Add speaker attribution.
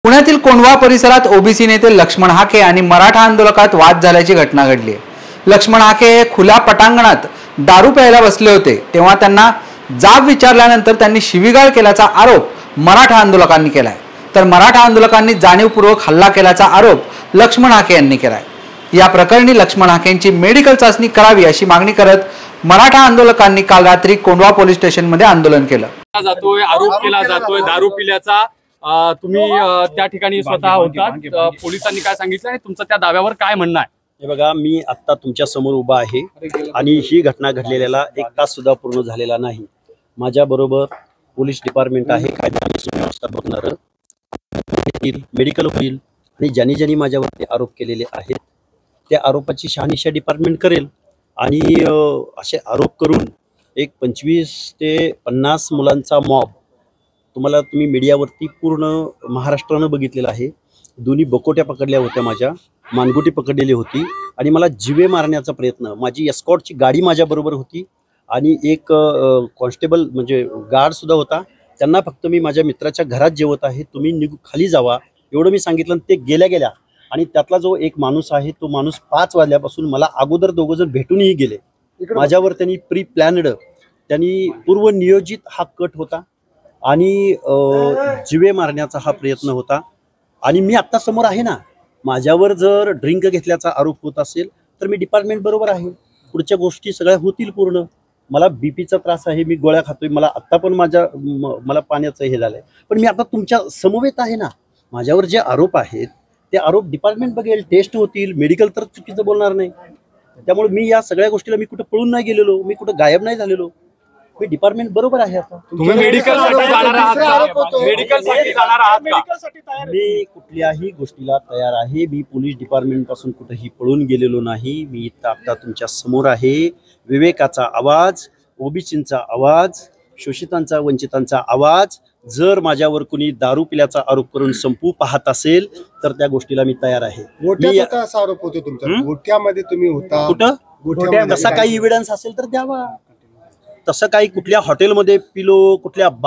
Speaker 1: पुण्यातील कोंढवा परिसरात ओबीसी नेते लक्ष्मण हाके आणि मराठा आंदोलकात वाद झाल्याची घटना घडली आहे। लक्ष्मण हाके हे खुल्या पटांगणात दारू प्यायला बसले होते तेव्हा त्यांना जाब विचारल्यानंतर त्यांनी शिवीगाळ केल्याचा आरोप मराठा आंदोलकांनी केलाय, तर मराठा आंदोलकांनी जाणीवपूर्वक हल्ला केल्याचा आरोप लक्ष्मण हाके यांनी केलाय। या प्रकरणी लक्ष्मण हाकेंची मेडिकल चाचणी करावी अशी मागणी करत मराठा आंदोलकांनी काल रात्री कोंढवा पोलीस स्टेशनमध्ये आंदोलन केलं।
Speaker 2: आरोप केला जातोय दारू पिल्याचा, तुम्ही त्या ठिकाणी स्वतः होता, पोलिसांनी काय सांगितलं आणि तुमचं त्या दाव्यावर काय म्हणणं आहे?
Speaker 3: हे बघा, मी आता तुमच्या समोर उभा आहे आणि ही घटना घडलेल्याला 1 तास सुद्धा पूर्ण झालेला नाही। माझ्या बरोबर पोलीस डिपार्टमेंट आहे, कायदा आणि सुव्यवस्था बघणारं, मेडिकल होईल आणि ज्यांनी माझ्यावरती आरोप केलेले आहेत त्या आरोपाची शहानिशा डिपार्टमेंट करेल आणि असे आरोप करून एक 25 ते 50 मुलांचा मॉब तुम्ही मीडियावरती पूर्ण महाराष्ट्रानं बघितलेलं आहे। दोन्ही बकोट्या पकडल्या होत्या, माझ्या मानगुटी पकडलेली होती आणि मला जीवे मारण्याचा प्रयत्न, माझी एस्कॉर्टची गाडी माझ्याबरोबर होती आणि एक कॉन्स्टेबल म्हणजे गार्ड सुद्धा होता। त्यांना फक्त मी माझ्या मित्राच्या घरात जेवत आहे, तुम्ही खाली जावा एवढं मी सांगितलं। ते गेल्या आणि त्यातला जो एक माणूस आहे तो माणूस 5 वाजल्यापासून मला अगोदर 2 जण भेटूनही गेले। माझ्यावर त्यांनी प्री प्लॅन्ड, त्यांनी पूर्वनियोजित हा कट होता आणि जीवे मारण्याचा हा प्रयत्न होता। आणि मी आत्ता समोर आहे ना, माझ्यावर जर ड्रिंक घेतल्याचा आरोप होत असेल तर मी डिपार्टमेंट बरोबर आहे, पुढच्या गोष्टी सगळ्या होतील पूर्ण। मला बीपीचा त्रास आहे, मी गोळ्या खातोय, मला आत्ता पण मला पाण्याचं हे झालंय, पण मी आता तुमच्या समवेत आहे ना। माझ्यावर जे आरोप आहेत ते आरोप डिपार्टमेंट बघेल, टेस्ट होतील, मेडिकल तर चुकीचं बोलणार नाही। त्यामुळे मी या सगळ्या गोष्टीला मी कुठं पळून नाही गेलेलो, मी कुठं गायब नाही झालेलो, मी डिपार्टमेंट बरोबर आहे। आता
Speaker 2: तुम्ही मेडिकलसाठी जाणार आहात, मेडिकलसाठी जाणार आहात का?
Speaker 3: मी कुठल्याही गोष्टीला तयार आहे, मी पोलीस डिपार्टमेंट पासून कुठेही पळून गेलेलो नाही। मी आता तुमच्या समोर आहे। विवेकाचा आवाज, ओबीसींचा आवाज, शोषितांचा वंचितांचा आवाज जर माझ्यावर कुणी दारू पिल्याचा आरोप करून संपू पाहत असेल तर त्या गोष्टीला मी तयार आहे।
Speaker 4: असा आरोप होतो तुमचा, गोठ्यामध्ये तुम्ही होता
Speaker 3: कुठं? तसा काही एव्हिडन्स असेल तर द्यावा। तसं काही कुठल्या हॉटेलमध्ये पिलो, कुठल्या